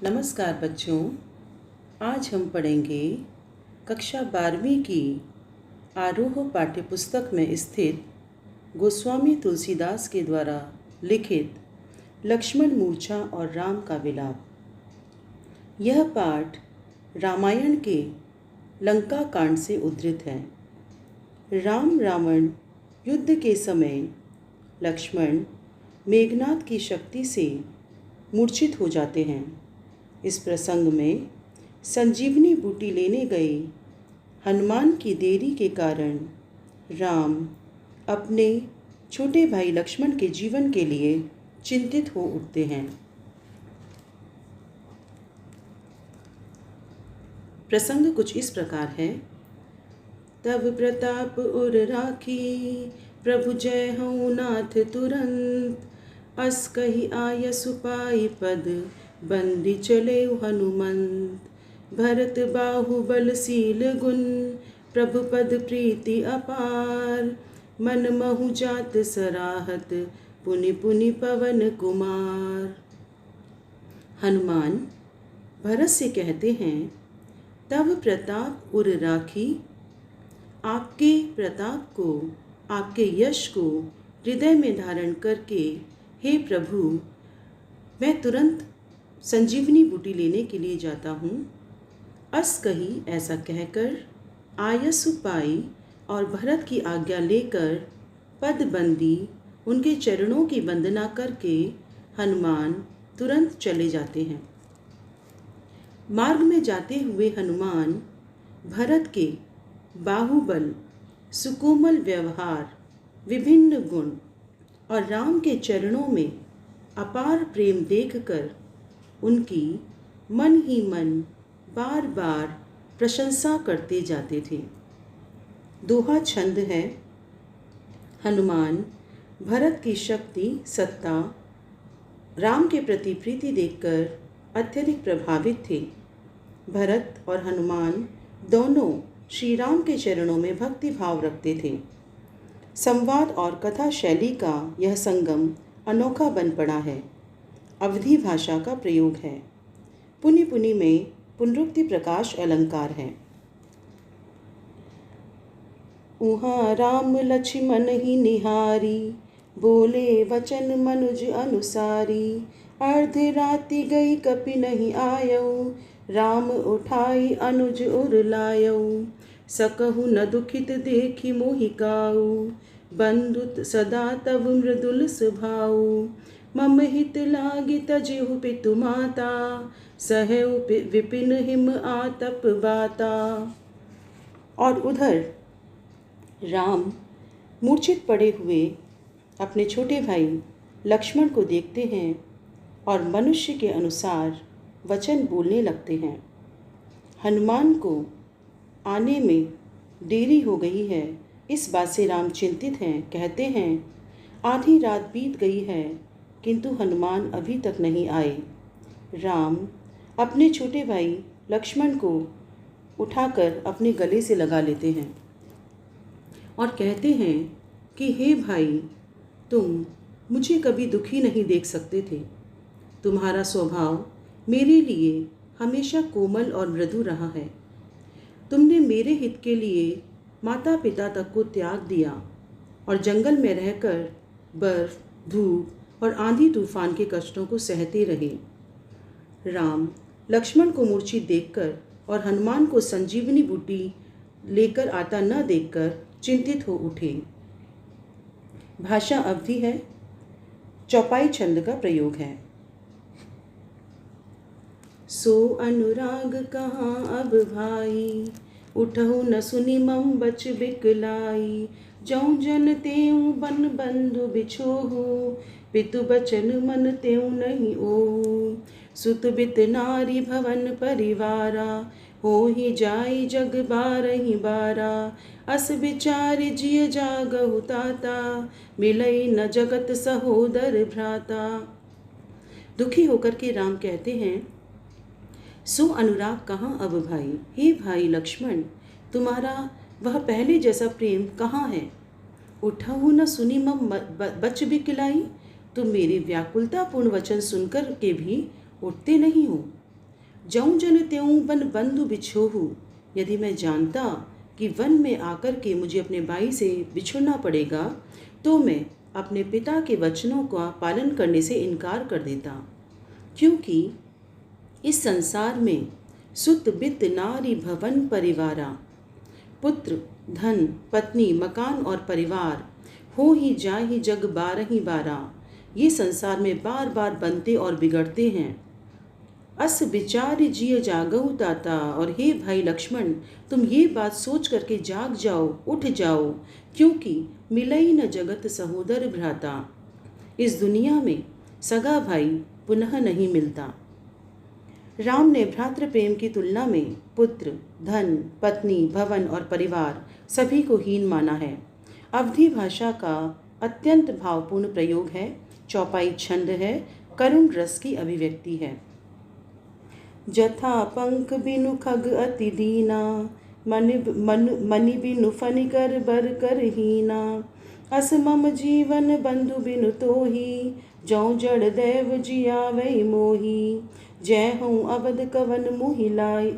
नमस्कार बच्चों, आज हम पढ़ेंगे कक्षा 12वीं की आरोह पाठ्यपुस्तक में स्थित गोस्वामी तुलसीदास के द्वारा लिखित लक्ष्मण मूर्छा और राम का विलाप। यह पाठ रामायण के लंका कांड से उद्धृत है। राम रावण युद्ध के समय लक्ष्मण मेघनाद की शक्ति से मूर्छित हो जाते हैं। इस प्रसंग में संजीवनी बूटी लेने गए हनुमान की देरी के कारण राम अपने छोटे भाई लक्ष्मण के जीवन के लिए चिंतित हो उठते हैं। प्रसंग कुछ इस प्रकार है। तब प्रताप उर राखी, प्रभु जय हूँ नाथ तुरंत, अस कही आय सुपाई पद, बंदी चले हनुमंत। भरत बाहुबलशील गुण, प्रभु पद प्रीति अपार, मन महु जात सराहत, पुनि पुनि पवन कुमार। हनुमान भरत से कहते हैं, तब प्रताप उर राखी, आपके प्रताप को, आपके यश को हृदय में धारण करके हे प्रभु, मैं तुरंत संजीवनी बूटी लेने के लिए जाता हूँ। अस कही ऐसा कहकर आयसु पाई और भरत की आज्ञा लेकर पदबंदी उनके चरणों की वंदना करके हनुमान तुरंत चले जाते हैं। मार्ग में जाते हुए हनुमान भरत के बाहुबल, सुकोमल व्यवहार, विभिन्न गुण और राम के चरणों में अपार प्रेम देखकर उनकी मन ही मन बार बार प्रशंसा करते जाते थे। दोहा छंद है। हनुमान भरत की शक्ति, सत्ता, राम के प्रति प्रीति देखकर अत्यधिक प्रभावित थे। भरत और हनुमान दोनों श्री राम के चरणों में भक्ति भाव रखते थे। संवाद और कथा शैली का यह संगम अनोखा बन पड़ा है। अवधी भाषा का प्रयोग है। पुनि पुनि में पुनरुक्ति प्रकाश अलंकार है। उहाँ राम लक्ष्मण ही निहारी, बोले वचन मनुज अनुसारी, अर्ध राति गई कपि नहीं आयऊ, राम उठाई अनुज उर लायऊ, सकहु न दुखित देखि मोहिकाऊ, बंधुत सदा तब मृदुल स्वभाऊ, मम हित लागी तजिहु पितु माता, सहउ विपिन हिम आतप बाता। और उधर राम मूर्छित पड़े हुए अपने छोटे भाई लक्ष्मण को देखते हैं और मनुष्य के अनुसार वचन बोलने लगते हैं। हनुमान को आने में देरी हो गई है, इस बात से राम चिंतित हैं। कहते हैं, आधी रात बीत गई है किंतु हनुमान अभी तक नहीं आए। राम अपने छोटे भाई लक्ष्मण को उठाकर अपने गले से लगा लेते हैं और कहते हैं कि हे भाई, तुम मुझे कभी दुखी नहीं देख सकते थे। तुम्हारा स्वभाव मेरे लिए हमेशा कोमल और मृदु रहा है। तुमने मेरे हित के लिए माता पिता तक को त्याग दिया और जंगल में रहकर बर्फ, धूप और आंधी तूफान के कष्टों को सहते रहे। राम लक्ष्मण को मूर्छित देखकर और हनुमान को संजीवनी बूटी लेकर आता न देखकर चिंतित हो उठे। भाषा अवधि है। चौपाई छंद का प्रयोग है। सो अनुराग कहाँ अब भाई, उठहु न सुनि मम बच बिकलाई, जौं जन तेऊ बन बंधु बिछोहु, पितु बचन मन तेऊ नहीं ओहु, सुत बित नारी भवन परिवारा, हो ही जाई जग बारही बारा, अस विचार जिय जागहु ताता, मिलई न जगत सहोदर भ्राता। दुखी होकर के राम कहते हैं, सो अनुराग कहाँ अब भाई, हे भाई लक्ष्मण, तुम्हारा वह पहले जैसा प्रेम कहाँ है। उठहु न सुनी मम बच बिकलाई, तुम मेरी व्याकुलतापूर्ण वचन सुनकर के भी उठते नहीं हो। जऊं जन त्यों बन बंधु बिछोहू, यदि मैं जानता कि वन में आकर के मुझे अपने भाई से बिछुड़ना पड़ेगा तो मैं अपने पिता के वचनों का पालन करने से इनकार कर देता, क्योंकि इस संसार में सुत बित नारी भवन परिवारा, पुत्र धन पत्नी मकान और परिवार हो ही जाए ही जग 12 ही 12, ये संसार में बार बार बनते और बिगड़ते हैं। अस विचार जिय जागहु ताता, और हे भाई लक्ष्मण, तुम ये बात सोच करके जाग जाओ, उठ जाओ, क्योंकि मिलई न जगत सहोदर भ्राता, इस दुनिया में सगा भाई पुनः नहीं मिलता। राम ने भ्रातृ प्रेम की तुलना में पुत्र धन पत्नी भवन और परिवार सभी को हीन माना है। अवधी भाषा का अत्यंत भावपूर्ण प्रयोग है, चौपाई छंद है, करुण रस की अभिव्यक्ति है। जथा पंख बिनु खग अति दीना, मनि बिनु फनिकर बर कर हीना, अस मम जीवन बंधु बिनु तोही, जौ जड़ दैव जियावै मोही, जय हूँ अवध कवन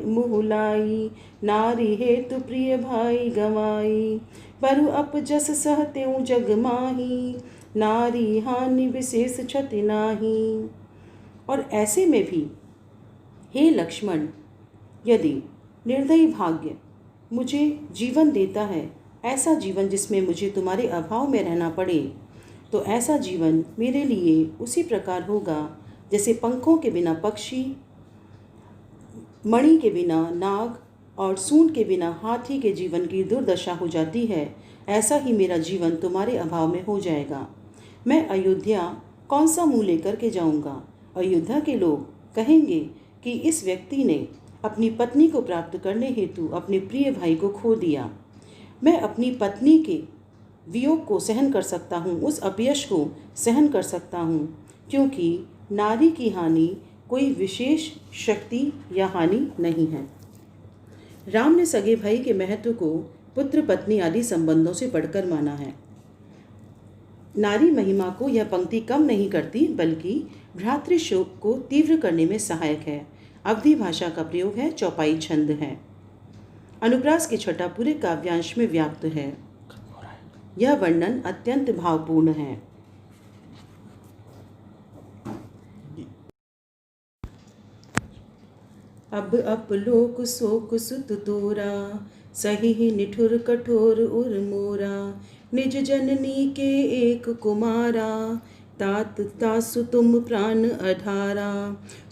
मुहुलाई, नारी हेतु प्रिय भाई गवाई, परु अपजस सह त्यों जग माही, नारी हानि विशेष क्षति नाही। और ऐसे में भी हे लक्ष्मण, यदि निर्दयी भाग्य मुझे जीवन देता है, ऐसा जीवन जिसमें मुझे तुम्हारे अभाव में रहना पड़े, तो ऐसा जीवन मेरे लिए उसी प्रकार होगा जैसे पंखों के बिना पक्षी, मणि के बिना नाग और सूंड के बिना हाथी के जीवन की दुर्दशा हो जाती है, ऐसा ही मेरा जीवन तुम्हारे अभाव में हो जाएगा। मैं अयोध्या कौन सा मुँह लेकर के जाऊंगा? अयोध्या के लोग कहेंगे कि इस व्यक्ति ने अपनी पत्नी को प्राप्त करने हेतु अपने प्रिय भाई को खो दिया। मैं अपनी पत्नी के वियोग को सहन कर सकता हूँ, उस अपयश को सहन कर सकता हूँ, क्योंकि नारी की हानि कोई विशेष शक्ति या हानि नहीं है। राम ने सगे भाई के महत्व को पुत्र पत्नी आदि संबंधों से बढ़कर माना है। नारी महिमा को यह पंक्ति कम नहीं करती, बल्कि भ्रातृशोक को तीव्र करने में सहायक है। अवधी भाषा का प्रयोग है, चौपाई छंद है। अनुप्रास की छटा पूरे काव्यांश में व्याप्त है। यह वर्णन अत्यंत भावपूर्ण है। अब अपलोक शोक सुत तोरा, सही ही निठुर कठोर उर मोरा, निज जननी के एक कुमारा, तात तासु तुम प्राण अधारा,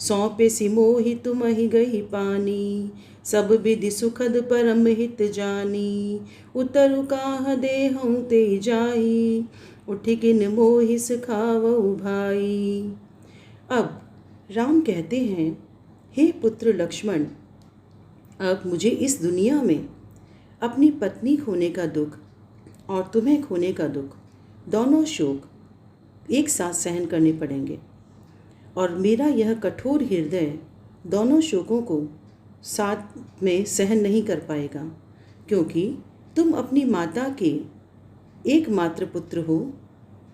सौंपे सिमोहि तुम ही गई पानी, सब विधि सुखद परम हित जानी, उतरु काह देहऊँ ते जाई, उठि किन मोहि सिखावऊ भाई। अब राम कहते हैं, हे पुत्र लक्ष्मण, अब मुझे इस दुनिया में अपनी पत्नी खोने का दुख और तुम्हें खोने का दुख, दोनों शोक एक साथ सहन करने पड़ेंगे, और मेरा यह कठोर हृदय दोनों शोकों को साथ में सहन नहीं कर पाएगा, क्योंकि तुम अपनी माता के एकमात्र पुत्र हो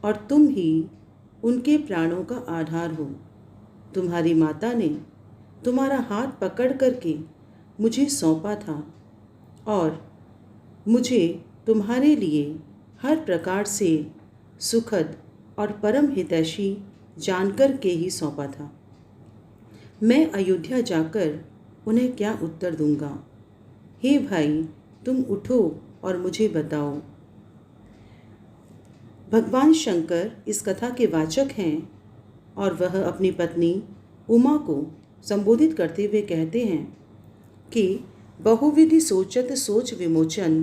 और तुम ही उनके प्राणों का आधार हो। तुम्हारी माता ने तुम्हारा हाथ पकड़ करके मुझे सौंपा था और मुझे तुम्हारे लिए हर प्रकार से सुखद और परम हितैषी जानकर के ही सौंपा था। मैं अयोध्या जाकर उन्हें क्या उत्तर दूंगा? हे भाई, तुम उठो और मुझे बताओ। भगवान शंकर इस कथा के वाचक हैं और वह अपनी पत्नी उमा को संबोधित करते हुए कहते हैं कि बहुविधि सोचत सोच विमोचन,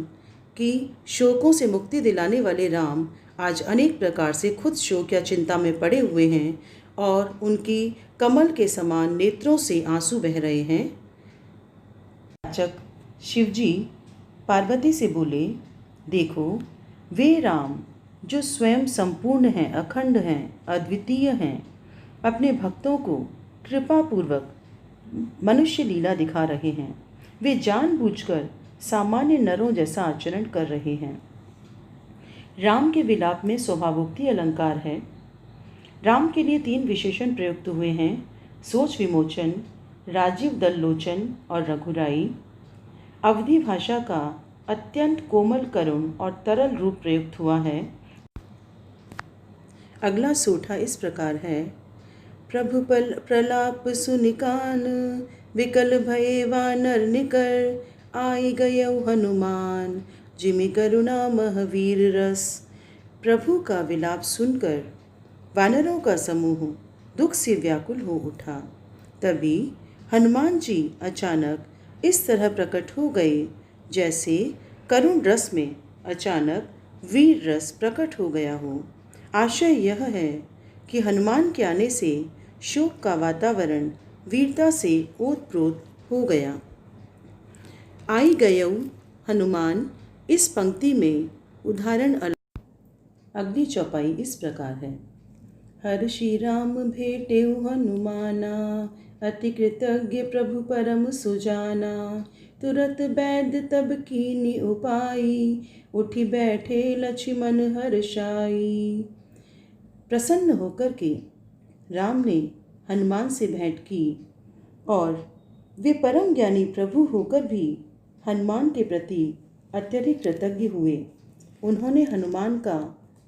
की शोकों से मुक्ति दिलाने वाले राम आज अनेक प्रकार से खुद शोक या चिंता में पड़े हुए हैं और उनकी कमल के समान नेत्रों से आंसू बह रहे हैं। वाचक शिवजी पार्वती से बोले, देखो वे राम जो स्वयं संपूर्ण हैं, अखंड हैं, अद्वितीय हैं, अपने भक्तों को कृपापूर्वक मनुष्य लीला दिखा रहे हैं। वे जानबूझकर सामान्य नरों जैसा आचरण कर रहे हैं। राम के विलाप में स्वभावोक्ति अलंकार है। राम के लिए 3 विशेषण प्रयुक्त हुए हैं: सोच विमोचन, राजीव दल्लोचन और रघुराई अवधी भाषा का अत्यंत कोमल, करुण और तरल रूप प्रयुक्त हुआ है। अगला सोठा इस प्रकार है। प्रभु प्रलाप सुनिकान, विकल भये वानर निकर, आई गयौ हनुमान, जिमि करुणा महावीर रस। प्रभु का विलाप सुनकर वानरों का समूह दुख से व्याकुल हो उठा। तभी हनुमान जी अचानक इस तरह प्रकट हो गए जैसे करुण रस में अचानक वीर रस प्रकट हो गया हो। आशय यह है कि हनुमान के आने से शोक का वातावरण वीरता से ओतप्रोत हो गया। आई गयौ हनुमान, इस पंक्ति में उदाहरण अगली चौपाई इस प्रकार है। हर श्री राम भेटेउ हनुमाना, अति कृतज्ञ प्रभु परम सुजाना। तुरत बैद तब कीनी उपाई, उठी बैठे लक्ष्मण हर्षाई। प्रसन्न होकर के राम ने हनुमान से भेंट की और वे परम ज्ञानी प्रभु होकर भी हनुमान के प्रति अत्यधिक कृतज्ञ हुए। उन्होंने हनुमान का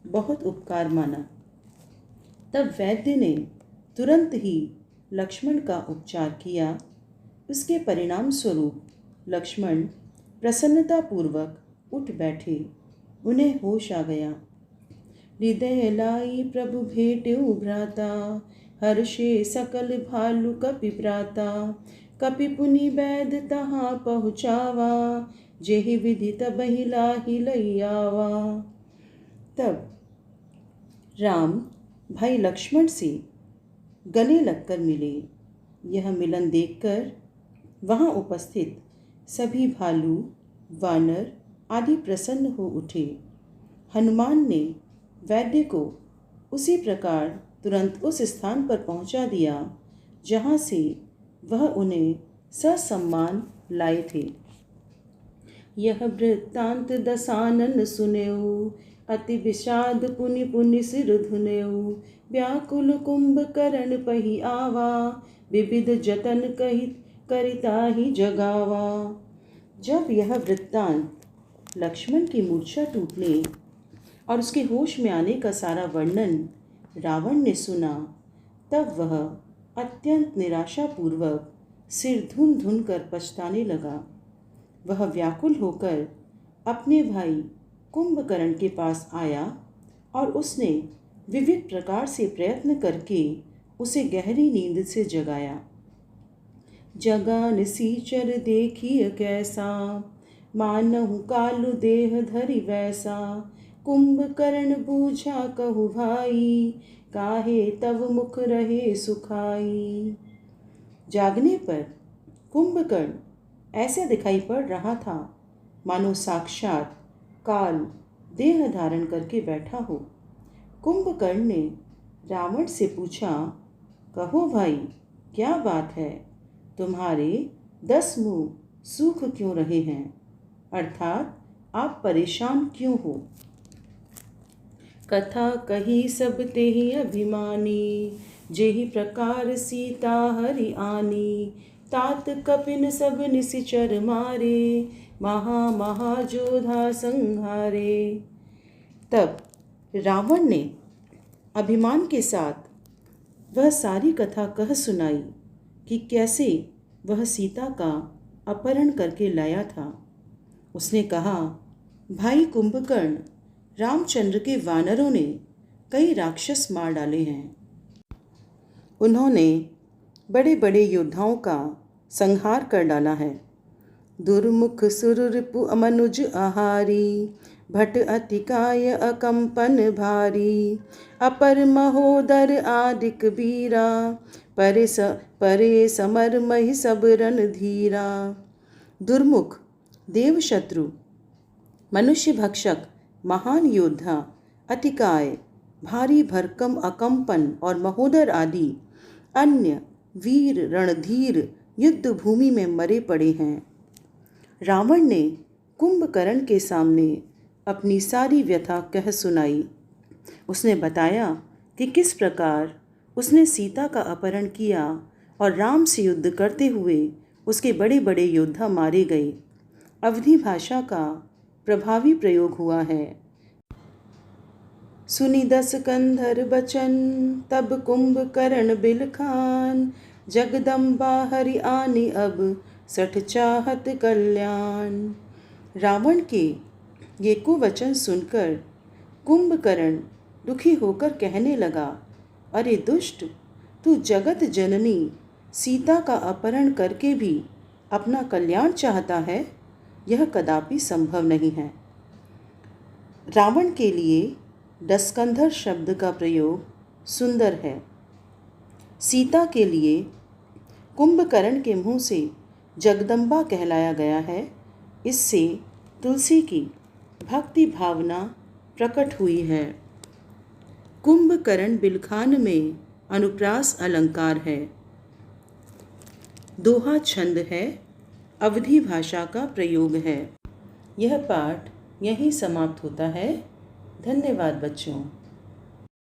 बहुत उपकार माना। तब वैद्य ने तुरंत ही लक्ष्मण का उपचार किया। उसके परिणाम स्वरूप लक्ष्मण प्रसन्नतापूर्वक उठ बैठे। उन्हें होश आ गया। हृदय लाई प्रभु भेटेउ भ्राता, हर्षे सकल भालु कपि प्राता। कपि पुनि बैद तहाँ पहुँचावा, जेहि विधि तबहि लाहि लैयावा। तब राम भाई लक्ष्मण से गले लगकर मिले। यह मिलन देखकर वहाँ उपस्थित सभी भालू, वानर आदि प्रसन्न हो उठे। हनुमान ने वैद्य को उसी प्रकार तुरंत उस स्थान पर पहुंचा दिया जहां से वह उन्हें ससम्मान लाए थे। यह वृत्तांत दसानन सुनेऊ, अति विषाद पुनि पुनि सिर धुनेऊ। व्याकुल कुंभकर्ण पहि आवा, विविध जतन करिता ही जगावा। जब यह वृत्तांत लक्ष्मण की मूर्छा टूटने और उसके होश में आने का सारा वर्णन रावण ने सुना, तब वह अत्यंत निराशापूर्वक सिर धुन धुन कर पछताने लगा। वह व्याकुल होकर अपने भाई कुंभकर्ण के पास आया और उसने विविध प्रकार से प्रयत्न करके उसे गहरी नींद से जगाया। जगा निसीचर देखिय कैसा, मानहु कालु देह धरि वैसा। कुंभकर्ण बूझा कहु भाई, काहे तब मुख रहे सुखाई। जागने पर कुंभकर्ण ऐसे दिखाई पड़ रहा था मानो साक्षात काल देह धारण करके बैठा हो। कुंभकर्ण ने रावण से पूछा, कहो भाई क्या बात है, तुम्हारे 10 मुंह सूख क्यों रहे हैं, अर्थात आप परेशान क्यों हो। कथा कही सब तेहि अभिमानी, जेहि प्रकार सीता हरि आनी। तात कपिन सब निशिचर मारे, महाजोधा संहारे। तब रावण ने अभिमान के साथ वह सारी कथा कह सुनाई कि कैसे वह सीता का अपहरण करके लाया था। उसने कहा, भाई कुंभकर्ण, रामचंद्र के वानरों ने कई राक्षस मार डाले हैं। उन्होंने बड़े बड़े योद्धाओं का संहार कर डाला है। दुर्मुख सुररिपु अमनुज आहारी, भट अतिकाय अकंपन भारी। अपर महोदर आदिक बीरा, परे समर महि सब रन धीरा। दुर्मुख, देवशत्रु, मनुष्य भक्षक, महान योद्धा, अतिकाय, भारी भरकम अकंपन और महोदर आदि अन्य वीर रणधीर युद्ध भूमि में मरे पड़े हैं। रावण ने कुंभकर्ण के सामने अपनी सारी व्यथा कह सुनाई। उसने बताया कि किस प्रकार उसने सीता का अपहरण किया और राम से युद्ध करते हुए उसके बड़े बड़े योद्धा मारे गए। अवधी भाषा का प्रभावी प्रयोग हुआ है। सुनी 10 कंधर बचन तब कुंभकर्ण बिलखान, जगदम्बा हरि आनी अब 60 चाहत कल्याण। रावण के ये कुवचन सुनकर कुंभकर्ण दुखी होकर कहने लगा, अरे दुष्ट, तू जगत जननी सीता का अपहरण करके भी अपना कल्याण चाहता है। यह कदापि संभव नहीं है। रावण के लिए दशकंधर शब्द का प्रयोग सुंदर है। सीता के लिए कुंभकर्ण के मुंह से जगदम्बा कहलाया गया है। इससे तुलसी की भक्ति भावना प्रकट हुई है। कुंभकर्ण बिलखान में अनुप्रास अलंकार है। दोहा छंद है। अवधी भाषा का प्रयोग है। यह पाठ यहीं समाप्त होता है। धन्यवाद बच्चों।